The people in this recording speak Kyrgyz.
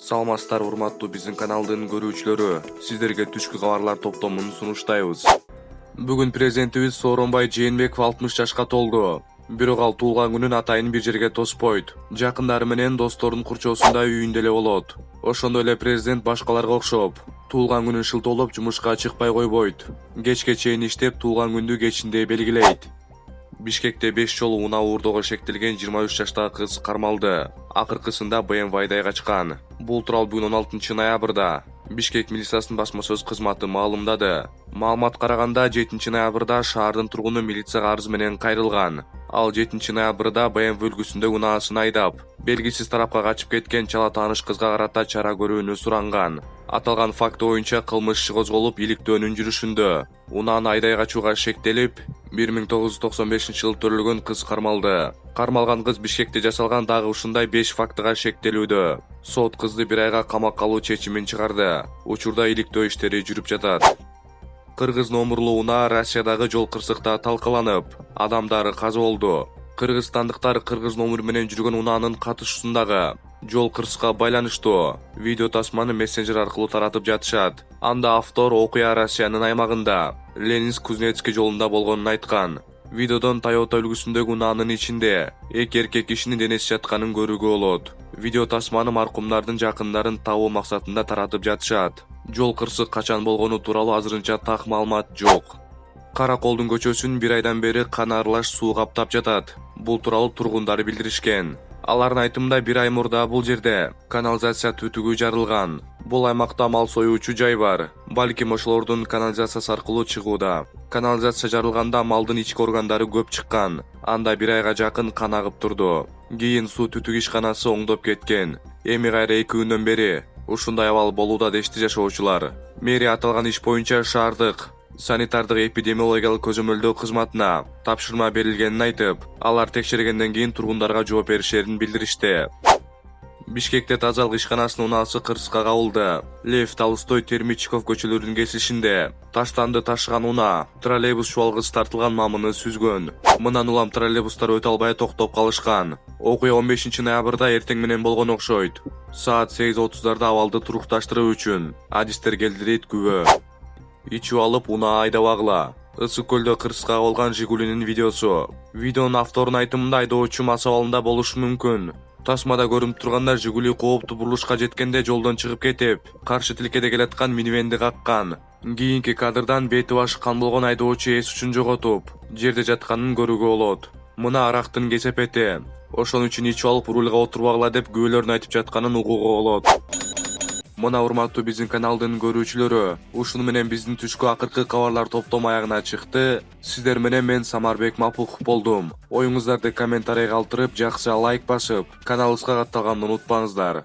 Саламатсыздар урматтуу биздин каналдын көрүүчүлөрү. Сиздерге түшкү кабарлар топтомун сунуштайбыз. Бүгүн президентибиз Сооронбай Жээнбеков 60 жашка толду. Бирок ал туулган күнүн атайын бир жерге тоспойт. Жакындары менен достордун курчоосунда үйүндө эле болот. Ошондой эле президент башкаларга окшоп, туулган күнүн шылтоолоп жумушка чыкпай койбойт. Кечке чейин иштеп, туулган күндү кечинде белгилейт. Бишкекте 5 жолу унаа уурдоого шектелген 23 жаштагы кыз кармалды. Акыркысында БМВ айдай качкан. Бул тууралуу бүгүн 16 ноябрда Бишкек милициясынын басма сөз кызматы маалымдады. Маалыматка караганда 7 ноябрда шаардын тургуну милицияга арыз менен кайрылган. Ал 7 ноябрда БМВ үлгүсүндө унаасын айдап, белгисиз тарапка качып кеткен чала тааныш кызга карата чара көрүүнү суранган. Аталган факт боюнча кылмыш иши козголуп, иликтөөнүн жүрүшүндө. Унааны айдай качууга шектелип, 1995-жылы төрөлгөн кыз кармалды. Кармалган кыз Бишкекте жасалган дагы ушундай 5 фактыга шектелүүдө. Сот кызды 1 айга камакка алуу чечимин чыгарды. Учурда иликтөө иштери жүрүп жатат. Кыргыз номурлуу унаа Россиядагы жол кырсыкта талкаланып, адамдары каза болду. Кыргызстандыктар кыргыз номер менен жүргөн унаанын катышуусундагы жол кырсыкка байланыштуу видео тасманы мессенджер аркылуу таратып жатышат. Анда автор окуя Россиянын аймагында Ленинск-Кузнецкий жолунда болгонун айткан. Видеодон Toyota үлгүсүндөгү унаанын ичинде 2 эркек кишинин денеси жатканын көрүүгө болот. Видео тасманы маркумдардын жакындарын табуу максатында таратып жатышат. Жол кырсык качан болгону тууралуу азырынча так маалымат жок. Караколдун көчөсүн 1 айдан бери кан аралаш суу каптап жатат. Бул тууралуу тургундар билдиришкен. Алардын айтымында 1 ай мурда бул жерде канализация түтүгү жарылган. Бул аймакта мал союучу жай бар. Балким ошолордун канализациясы аркылуу чыгууда. Канализация жарылганда малдын ички органдары көп чыккан. Анда 1 айга жакын кан агып турду. Кийин суу түтүк ишканасы оңдоп кеткен. Эми кайра 2 күндөн бери ушундай абал болууда дешти жашоочулар. Мэрия аталган иш боюнча шаардык санитардык эпидемиологиялык көзөмөлдөө кызматына тапшырма берилгенин айтып, алар текшергенден кийин тургундарга жооп беришерин билдиришти. Бишкекте тазалык ишканасынын унаасы кырсыкка кабылды. Лев Толстой, Термичков көчөлөрүнүн кесишинде таштанды ташыган унаа троллейбус чубалгысы тартылган мамыны сүзгөн. Мындан улам троллейбустар өтө албай токтоп калышкан. Окуя 15 ноябрда эртең менен болгон окшойт. Саат 8:30 абалды турукташтыруу үчүн адистер келди дейт күбө. Ичип алып унаа айдабагыла. Ысык көлдө кырсыкка кабылган Жигулинин видеосу. Видеонун авторунун айтымында айдоочу мас абалында болушу мүмкүн. Тасмада көрүнүп турганда Жигули кооптуу бурулушка жеткенде жолдон чыгып кетип, каршы тилкеде келаткан минивенди каккан. Кийинки кадрдан бети башы кан болгон айдоочу эс учун жоготуп, жерде жатканын көрүүгө болот. Мына арактын кесепети. Ошон үчүн ичип алып рулга отурбагыла деп күбөлөрдүн айтып жатканын угууга болот. Мына урматтуу биздин каналдын көрүүчүлөрү, ушуну менен биздин түшкү акыркы кабарлар топтому аягына чыкты. Сиздер менен мен Самарбек Мапухов болдум. Оюңуздарды комментарий калтырып, жакшы лайк басып, каналыбызга катталганды унутпаңыздар.